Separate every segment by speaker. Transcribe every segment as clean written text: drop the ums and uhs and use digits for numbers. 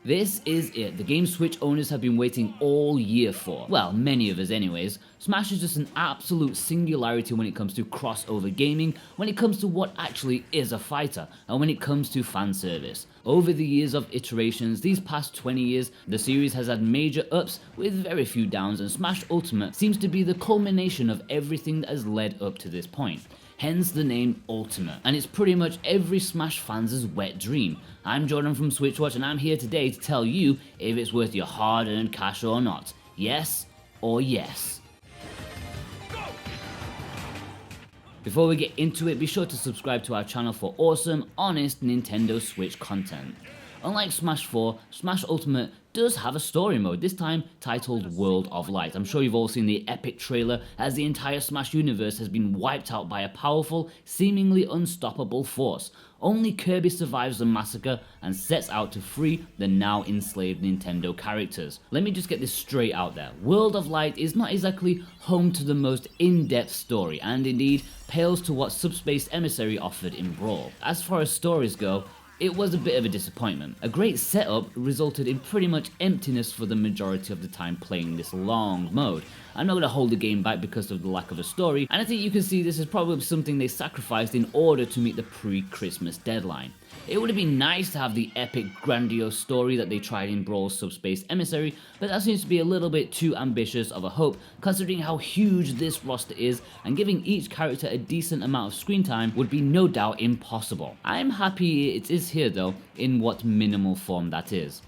Speaker 1: This is it, the game Switch owners have been waiting all year for. Well, many of us anyways. Smash is just an absolute singularity when it comes to crossover gaming, when it comes to what actually is a fighter, and when it comes to fan service. Over the years of iterations, these past 20 years, the series has had major ups with very few downs, and Smash Ultimate seems to be the culmination of everything that has led up to this point. Hence the name Ultimate, and it's pretty much every Smash fan's wet dream. I'm Jordan from SwitchWatch, and I'm here today to tell you if it's worth your hard-earned cash or not. Yes or yes. Before we get into it, be sure to subscribe to our channel for awesome, honest Nintendo Switch content. Unlike Smash 4, Smash Ultimate does have a story mode, this time titled World of Light. I'm sure you've all seen the epic trailer as the entire Smash universe has been wiped out by a powerful, seemingly unstoppable force. Only Kirby survives the massacre and sets out to free the now enslaved Nintendo characters. Let me just get this straight out there. World of Light is not exactly home to the most in-depth story, and indeed pales to what Subspace Emissary offered in Brawl. As far as stories go, it was a bit of a disappointment. A great setup resulted in pretty much emptiness for the majority of the time playing this long mode. I'm not going to hold the game back because of the lack of a story, and I think you can see this is probably something they sacrificed in order to meet the pre-Christmas deadline. It would have been nice to have the epic, grandiose story that they tried in Brawl's Subspace Emissary, but that seems to be a little bit too ambitious of a hope considering how huge this roster is, and giving each character a decent amount of screen time would be no doubt impossible. I'm happy it is here though, in what minimal form that is.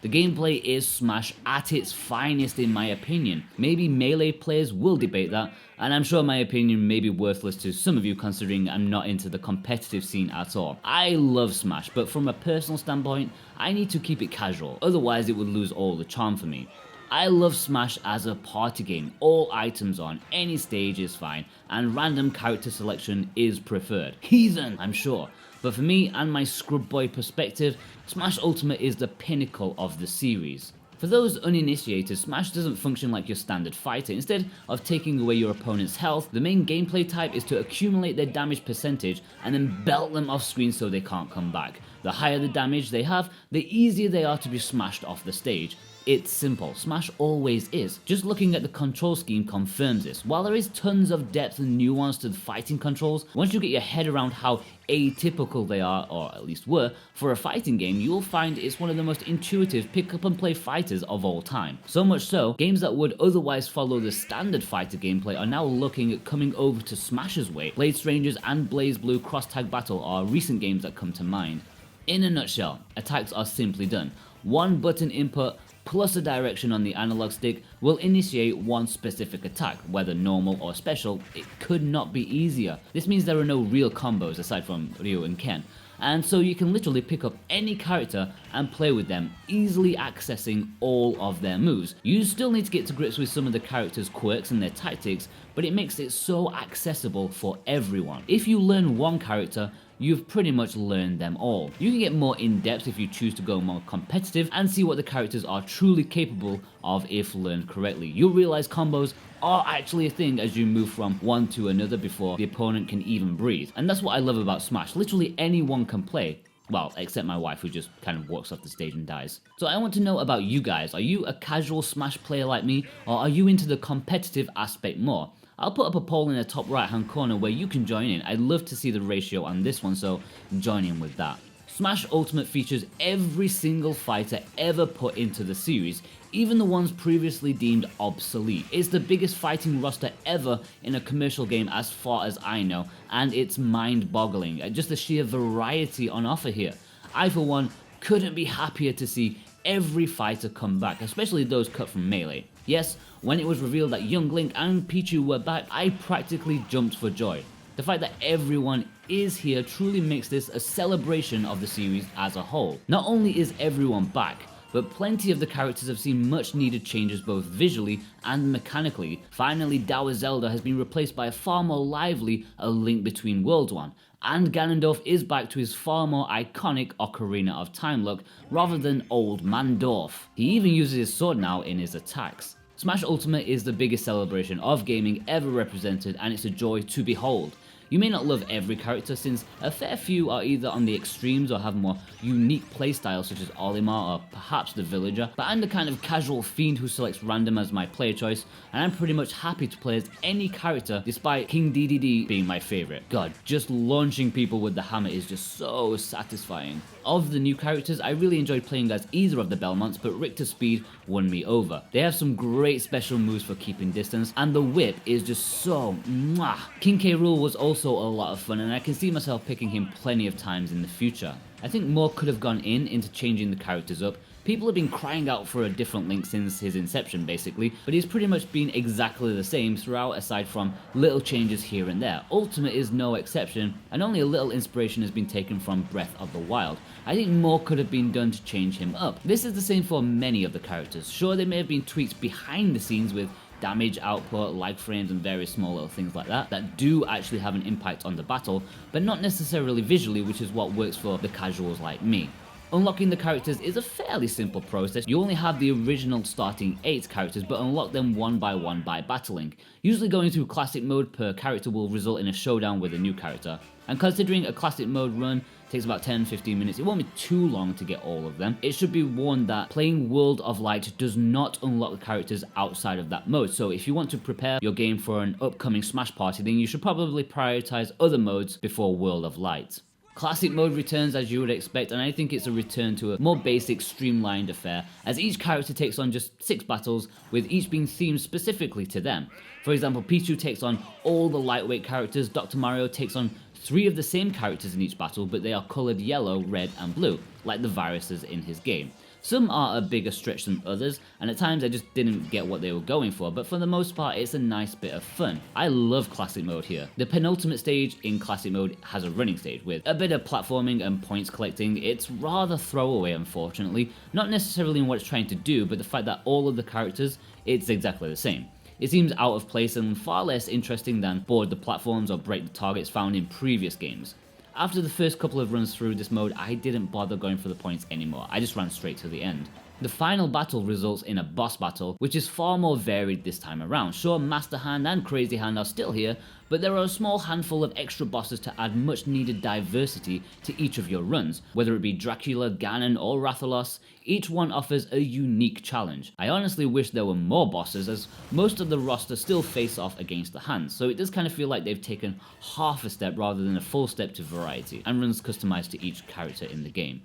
Speaker 1: The gameplay is Smash at its finest in my opinion. Maybe Melee players will debate that, and I'm sure my opinion may be worthless to some of you considering I'm not into the competitive scene at all. I love Smash, but from a personal standpoint, I need to keep it casual, otherwise it would lose all the charm for me. I love Smash as a party game, all items on any stage is fine, and random character selection is preferred. Heathen, I'm sure. But for me and my scrub boy perspective, Smash Ultimate is the pinnacle of the series. For those uninitiated, Smash doesn't function like your standard fighter. Instead of taking away your opponent's health, the main gameplay type is to accumulate their damage percentage and then belt them off screen so they can't come back. The higher the damage they have, the easier they are to be smashed off the stage. It's simple, Smash always is. Just looking at the control scheme confirms this. While there is tons of depth and nuance to the fighting controls, once you get your head around how atypical they are, or at least were, for a fighting game, you will find it's one of the most intuitive pick up and play fighters of all time. So much so, games that would otherwise follow the standard fighter gameplay are now looking at coming over to Smash's way. Blade Strangers and BlazBlue Cross Tag Battle are recent games that come to mind. In a nutshell, attacks are simply done. One button input plus a direction on the analog stick will initiate one specific attack, whether normal or special. It could not be easier. This means there are no real combos aside from Ryu and Ken, and so you can literally pick up any character and play with them, easily accessing all of their moves. You still need to get to grips with some of the characters' quirks and their tactics, but it makes it so accessible for everyone. If you learn one character, you've pretty much learned them all. You can get more in-depth if you choose to go more competitive and see what the characters are truly capable of if learned correctly. You'll realize combos are actually a thing as you move from one to another before the opponent can even breathe. And that's what I love about Smash. Literally anyone can play. Well, except my wife, who just kind of walks off the stage and dies. So I want to know about you guys. Are you a casual Smash player like me, or are you into the competitive aspect more? I'll put up a poll in the top right hand corner where you can join in. I'd love to see the ratio on this one, so join in with that. Smash Ultimate features every single fighter ever put into the series, even the ones previously deemed obsolete. It's the biggest fighting roster ever in a commercial game as far as I know, and it's mind-boggling. Just the sheer variety on offer here. I for one couldn't be happier to see every fighter come back, especially those cut from Melee. Yes, when it was revealed that young Link and Pichu were back, I practically jumped for joy. The fact that everyone is here truly makes this a celebration of the series as a whole. Not only is everyone back, but plenty of the characters have seen much needed changes both visually and mechanically. Finally, Dower Zelda has been replaced by a far more lively A Link Between Worlds one, and Ganondorf is back to his far more iconic Ocarina of Time look rather than Old Man Dorf. He even uses his sword now in his attacks. Smash Ultimate is the biggest celebration of gaming ever represented, and it's a joy to behold. You may not love every character since a fair few are either on the extremes or have more unique playstyles such as Olimar or perhaps the Villager, but I'm the kind of casual fiend who selects random as my player choice, and I'm pretty much happy to play as any character despite King DDD being my favourite. God, just launching people with the hammer is just so satisfying. Of the new characters, I really enjoyed playing as either of the Belmonts, but Richter's speed won me over. They have some great special moves for keeping distance, and the whip is just so mwah. King K. Rool was also a lot of fun, and I can see myself picking him plenty of times in the future. I think more could have gone into changing the characters up. People have been crying out for a different Link since his inception basically, but he's pretty much been exactly the same throughout aside from little changes here and there. Ultimate is no exception, and only a little inspiration has been taken from Breath of the Wild. I think more could have been done to change him up. This is the same for many of the characters. Sure, there may have been tweaks behind the scenes with damage output, lag frames and various small little things like that do actually have an impact on the battle, but not necessarily visually, which is what works for the casuals like me. Unlocking the characters is a fairly simple process. You only have the original starting 8 characters, but unlock them one by battling. Usually going through classic mode per character will result in a showdown with a new character. And considering a classic mode run takes about 10-15 minutes, it won't be too long to get all of them. It should be warned that playing World of Light does not unlock the characters outside of that mode, so if you want to prepare your game for an upcoming Smash Party, then you should probably prioritize other modes before World of Light. Classic mode returns as you would expect, and I think it's a return to a more basic, streamlined affair, as each character takes on just 6 battles, with each being themed specifically to them. For example, Pichu takes on all the lightweight characters, Dr. Mario takes on 3 of the same characters in each battle, but they are coloured yellow, red and blue, like the viruses in his game. Some are a bigger stretch than others, and at times I just didn't get what they were going for, but for the most part it's a nice bit of fun. I love classic mode here. The penultimate stage in classic mode has a running stage with a bit of platforming and points collecting. It's rather throwaway unfortunately, not necessarily in what it's trying to do, but the fact that all of the characters, it's exactly the same. It seems out of place and far less interesting than board the platforms or break the targets found in previous games. After the first couple of runs through this mode, I didn't bother going for the points anymore, I just ran straight to the end. The final battle results in a boss battle, which is far more varied this time around. Sure, Master Hand and Crazy Hand are still here, but there are a small handful of extra bosses to add much needed diversity to each of your runs. Whether it be Dracula, Ganon or Rathalos, each one offers a unique challenge. I honestly wish there were more bosses, as most of the roster still face off against the hands, so it does kind of feel like they've taken half a step rather than a full step to variety, and runs customized to each character in the game.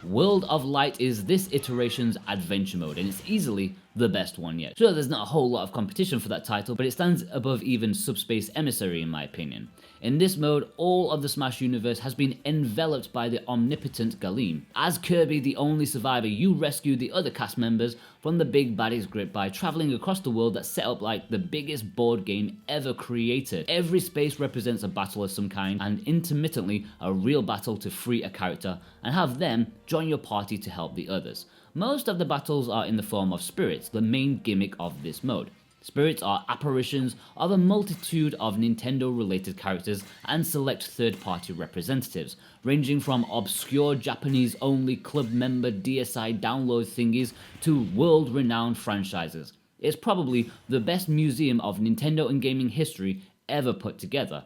Speaker 1: World of Light is this iteration's adventure mode, and it's easily the best one yet. Sure, there's not a whole lot of competition for that title, but it stands above even Subspace Emissary in my opinion. In this mode, all of the Smash universe has been enveloped by the omnipotent Galeem. As Kirby, the only survivor, you rescue the other cast members from the big baddie's grip by traveling across the world that's set up like the biggest board game ever created. Every space represents a battle of some kind, and intermittently a real battle to free a character and have them join your party to help the others. Most of the battles are in the form of spirits, the main gimmick of this mode. Spirits are apparitions of a multitude of Nintendo-related characters and select third-party representatives, ranging from obscure Japanese-only club member DSi download thingies to world-renowned franchises. It's probably the best museum of Nintendo and gaming history ever put together.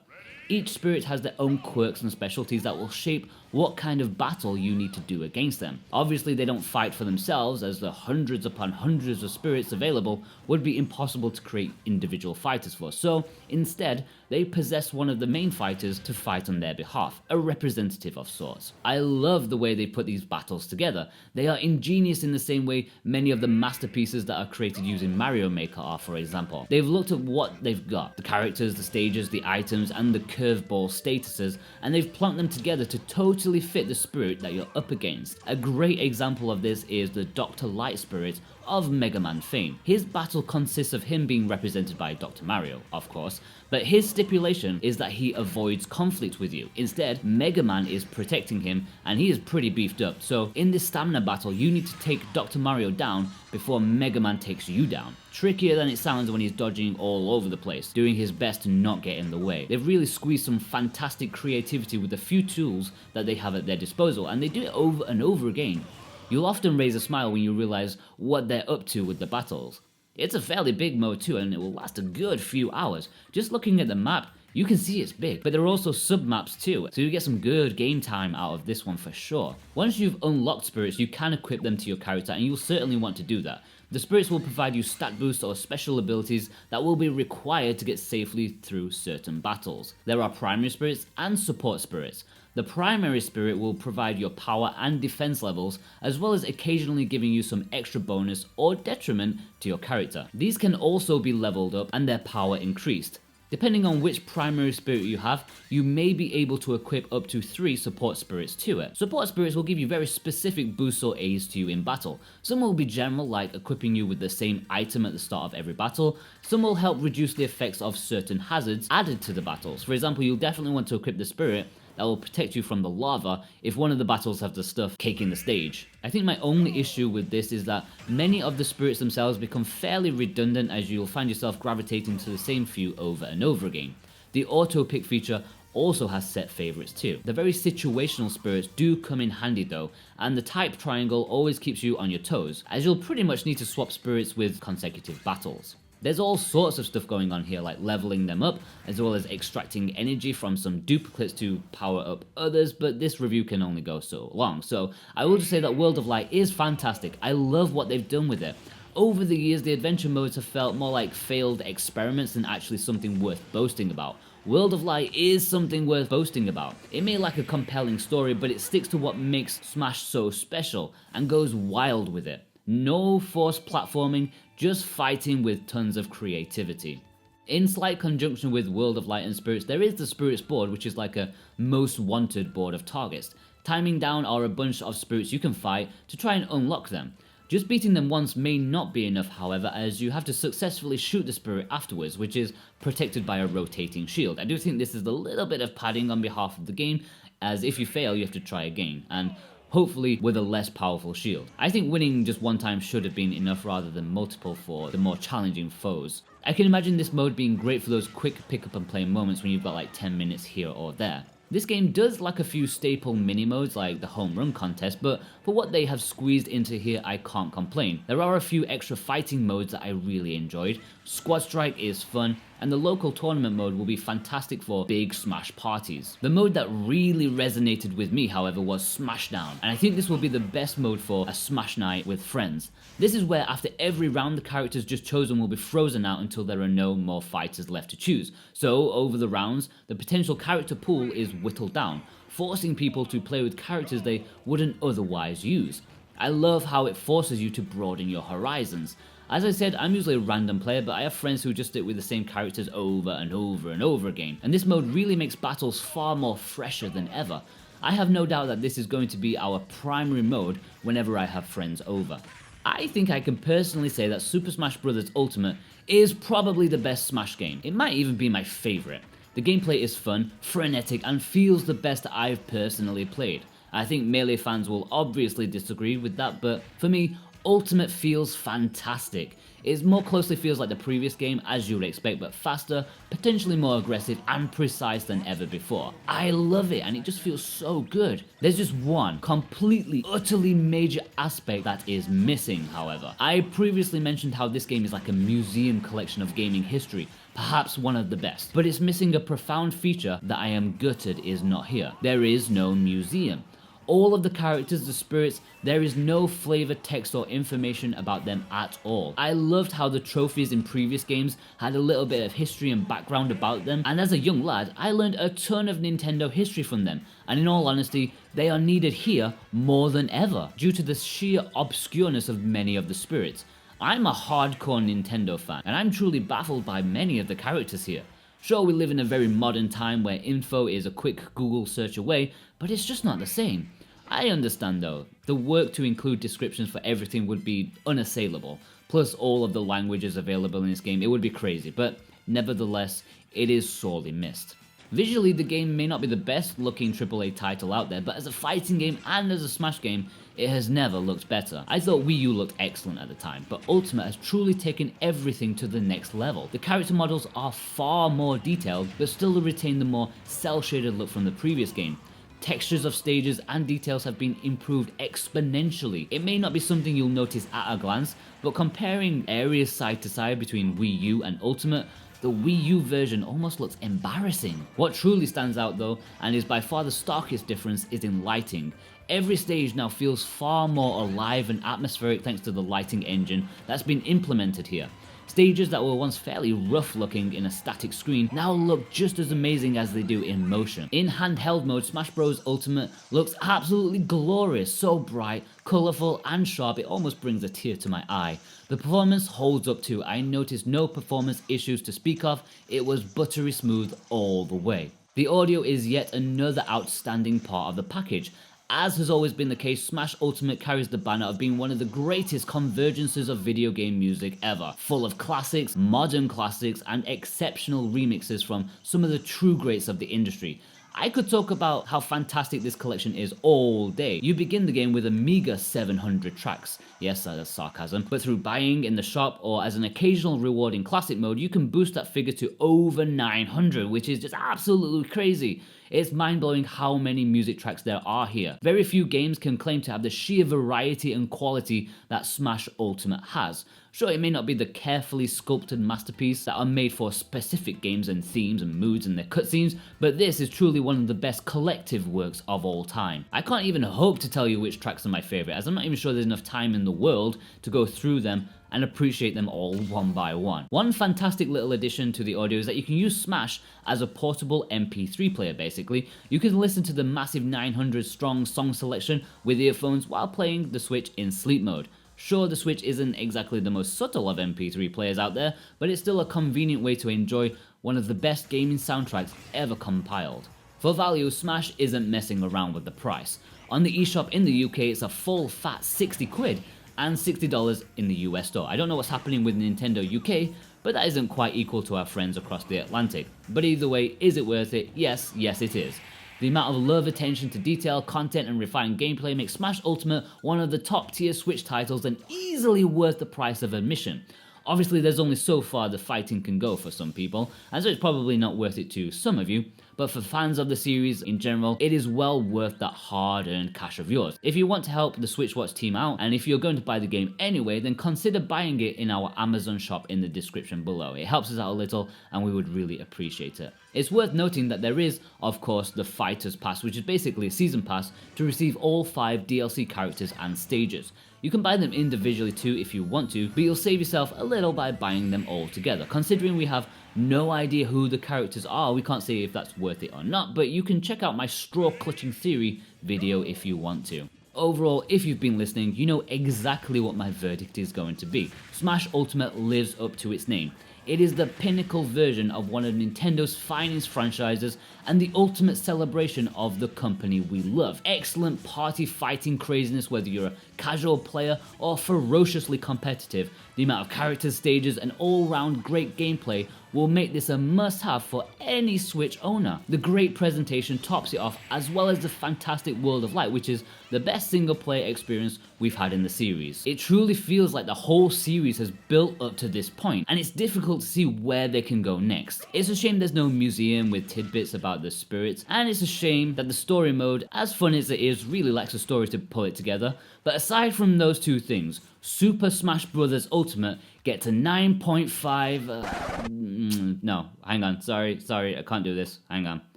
Speaker 1: Each spirit has their own quirks and specialties that will shape what kind of battle you need to do against them. Obviously they don't fight for themselves, as the hundreds upon hundreds of spirits available would be impossible to create individual fighters for, so instead they possess one of the main fighters to fight on their behalf, a representative of sorts. I love the way they put these battles together. They are ingenious in the same way many of the masterpieces that are created using Mario Maker are, for example. They've looked at what they've got, the characters, the stages, the items, and the curveball statuses, and they've plunked them together to totally fit the spirit that you're up against. A great example of this is the Dr. Light spirit of Mega Man fame. His battle consists of him being represented by Dr. Mario, of course, but his stipulation is that he avoids conflict with you. Instead, Mega Man is protecting him, and he is pretty beefed up, so in this stamina battle you need to take Dr. Mario down before Mega Man takes you down. Trickier than it sounds when he's dodging all over the place, doing his best to not get in the way. They've really squeezed some fantastic creativity with the few tools that they have at their disposal, and they do it over and over again. You'll often raise a smile when you realise what they're up to with the battles. It's a fairly big mode too, and it will last a good few hours. Just looking at the map, you can see it's big, but there are also sub-maps too, so you get some good game time out of this one for sure. Once you've unlocked spirits, you can equip them to your character, and you'll certainly want to do that. The spirits will provide you stat boosts or special abilities that will be required to get safely through certain battles. There are primary spirits and support spirits. The primary spirit will provide your power and defense levels, as well as occasionally giving you some extra bonus or detriment to your character. These can also be leveled up and their power increased. Depending on which primary spirit you have, you may be able to equip up to 3 support spirits to it. Support spirits will give you very specific boosts or aids to you in battle. Some will be general, like equipping you with the same item at the start of every battle. Some will help reduce the effects of certain hazards added to the battles. For example, you'll definitely want to equip the spirit that will protect you from the lava if one of the battles have the stuff caking the stage. I think my only issue with this is that many of the spirits themselves become fairly redundant, as you'll find yourself gravitating to the same few over and over again. The auto pick feature also has set favourites too. The very situational spirits do come in handy though, and the type triangle always keeps you on your toes, as you'll pretty much need to swap spirits with consecutive battles. There's all sorts of stuff going on here, like leveling them up, as well as extracting energy from some duplicates to power up others, but this review can only go so long. So I will just say that World of Light is fantastic. I love what they've done with it. Over the years, the adventure modes have felt more like failed experiments than actually something worth boasting about. World of Light is something worth boasting about. It may lack a compelling story, but it sticks to what makes Smash so special and goes wild with it. No forced platforming, just fighting with tons of creativity. In slight conjunction with World of Light and Spirits, there is the Spirits board, which is like a most wanted board of targets. Timing down are a bunch of spirits you can fight to try and unlock them. Just beating them once may not be enough, however, as you have to successfully shoot the spirit afterwards, which is protected by a rotating shield. I do think this is a little bit of padding on behalf of the game, as if you fail you have to try again, and hopefully with a less powerful shield. I think winning just one time should have been enough rather than multiple for the more challenging foes. I can imagine this mode being great for those quick pick up and play moments when you've got like 10 minutes here or there. This game does lack a few staple mini-modes like the home run contest, but for what they have squeezed into here, I can't complain. There are a few extra fighting modes that I really enjoyed. Squad Strike is fun, and the local tournament mode will be fantastic for big Smash parties. The mode that really resonated with me, however, was Smashdown, and I think this will be the best mode for a Smash night with friends. This is where after every round the characters just chosen will be frozen out until there are no more fighters left to choose. So over the rounds, the potential character pool is whittled down, forcing people to play with characters they wouldn't otherwise use. I love how it forces you to broaden your horizons. As I said, I'm usually a random player, but I have friends who just stick with the same characters over and over and over again, and this mode really makes battles far more fresher than ever. I have no doubt that this is going to be our primary mode whenever I have friends over. I think I can personally say that Super Smash Bros. Ultimate is probably the best Smash game. It might even be my favourite. The gameplay is fun, frenetic, and feels the best I've personally played. I think Melee fans will obviously disagree with that, but for me, Ultimate feels fantastic. It more closely feels like the previous game, as you would expect, but faster, potentially more aggressive and precise than ever before. I love it, and it just feels so good. There's just one completely, utterly major aspect that is missing, however. I previously mentioned how this game is like a museum collection of gaming history, perhaps one of the best, but it's missing a profound feature that I am gutted is not here. There is no museum. All of the characters, the spirits, there is no flavor, text, or information about them at all. I loved how the trophies in previous games had a little bit of history and background about them, and as a young lad, I learned a ton of Nintendo history from them, and in all honesty, they are needed here more than ever, due to the sheer obscureness of many of the spirits. I'm a hardcore Nintendo fan, and I'm truly baffled by many of the characters here. Sure, we live in a very modern time where info is a quick Google search away, but it's just not the same. I understand though, the work to include descriptions for everything would be unassailable, plus all of the languages available in this game, it would be crazy, but nevertheless, it is sorely missed. Visually, the game may not be the best looking AAA title out there, but as a fighting game and as a Smash game, it has never looked better. I thought Wii U looked excellent at the time, but Ultimate has truly taken everything to the next level. The character models are far more detailed, but still retain the more cel-shaded look from the previous game. Textures of stages and details have been improved exponentially. It may not be something you'll notice at a glance, but comparing areas side to side between Wii U and Ultimate, the Wii U version almost looks embarrassing. What truly stands out though, and is by far the starkest difference, is in lighting. Every stage now feels far more alive and atmospheric thanks to the lighting engine that's been implemented here. Stages that were once fairly rough looking in a static screen now look just as amazing as they do in motion. In handheld mode, Smash Bros. Ultimate looks absolutely glorious, so bright, colourful and sharp it almost brings a tear to my eye. The performance holds up too. I noticed no performance issues to speak of, it was buttery smooth all the way. The audio is yet another outstanding part of the package. As has always been the case, Smash Ultimate carries the banner of being one of the greatest convergences of video game music ever, full of classics, modern classics, and exceptional remixes from some of the true greats of the industry. I could talk about how fantastic this collection is all day. You begin the game with a meager 700 tracks. Yes, that's sarcasm. But through buying in the shop or as an occasional reward in classic mode, you can boost that figure to over 900, which is just absolutely crazy. It's mind-blowing how many music tracks there are here. Very few games can claim to have the sheer variety and quality that Smash Ultimate has. Sure, it may not be the carefully sculpted masterpiece that are made for specific games and themes and moods and their cutscenes, but this is truly one of the best collective works of all time. I can't even hope to tell you which tracks are my favourite, as I'm not even sure there's enough time in the world to go through them and appreciate them all one by one. One fantastic little addition to the audio is that you can use Smash as a portable MP3 player basically. You can listen to the massive 900 strong song selection with earphones while playing the Switch in sleep mode. Sure, the Switch isn't exactly the most subtle of MP3 players out there, but it's still a convenient way to enjoy one of the best gaming soundtracks ever compiled. For value, Smash isn't messing around with the price. On the eShop in the UK, it's a full fat 60 quid and $60 in the US store. I don't know what's happening with Nintendo UK, but that isn't quite equal to our friends across the Atlantic. But either way, is it worth it? Yes, it is. The amount of love, attention to detail, content and refined gameplay makes Smash Ultimate one of the top tier Switch titles and easily worth the price of admission. Obviously there's only so far the fighting can go for some people, and so it's probably not worth it to some of you, but for fans of the series in general, it is well worth that hard-earned cash of yours. If you want to help the SwitchWatch team out, and if you're going to buy the game anyway, then consider buying it in our Amazon shop in the description below. It helps us out a little, and we would really appreciate it. It's worth noting that there is, of course, the Fighters Pass, which is basically a season pass to receive all 5 DLC characters and stages. You can buy them individually too if you want to, but you'll save yourself a little by buying them all together. Considering we have no idea who the characters are, we can't say if that's worth it or not, but you can check out my straw clutching theory video if you want to. Overall, if you've been listening, you know exactly what my verdict is going to be. Smash Ultimate lives up to its name. It is the pinnacle version of one of Nintendo's finest franchises and the ultimate celebration of the company we love. Excellent party fighting craziness whether you're a casual player or ferociously competitive. The amount of characters, stages and all-round great gameplay will make this a must-have for any Switch owner. The great presentation tops it off, as well as the fantastic World of Light, which is the best single-player experience we've had in the series. It truly feels like the whole series has built up to this point, and it's difficult to see where they can go next. It's a shame there's no museum with tidbits about the spirits, and it's a shame that the story mode, as fun as it is, really lacks a story to pull it together. But aside from those two things, Super Smash Bros. Ultimate gets a 9.5... no, hang on, sorry, I can't do this, hang on.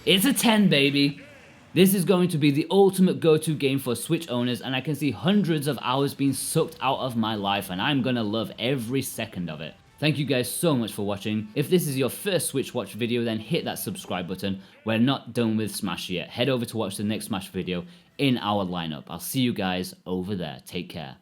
Speaker 1: It's a 10, baby! This is going to be the ultimate go-to game for Switch owners, and I can see hundreds of hours being sucked out of my life, and I'm gonna love every second of it. Thank you guys so much for watching. If this is your first SwitchWatch video, then hit that subscribe button. We're not done with Smash yet. Head over to watch the next Smash video in our lineup. I'll see you guys over there. Take care.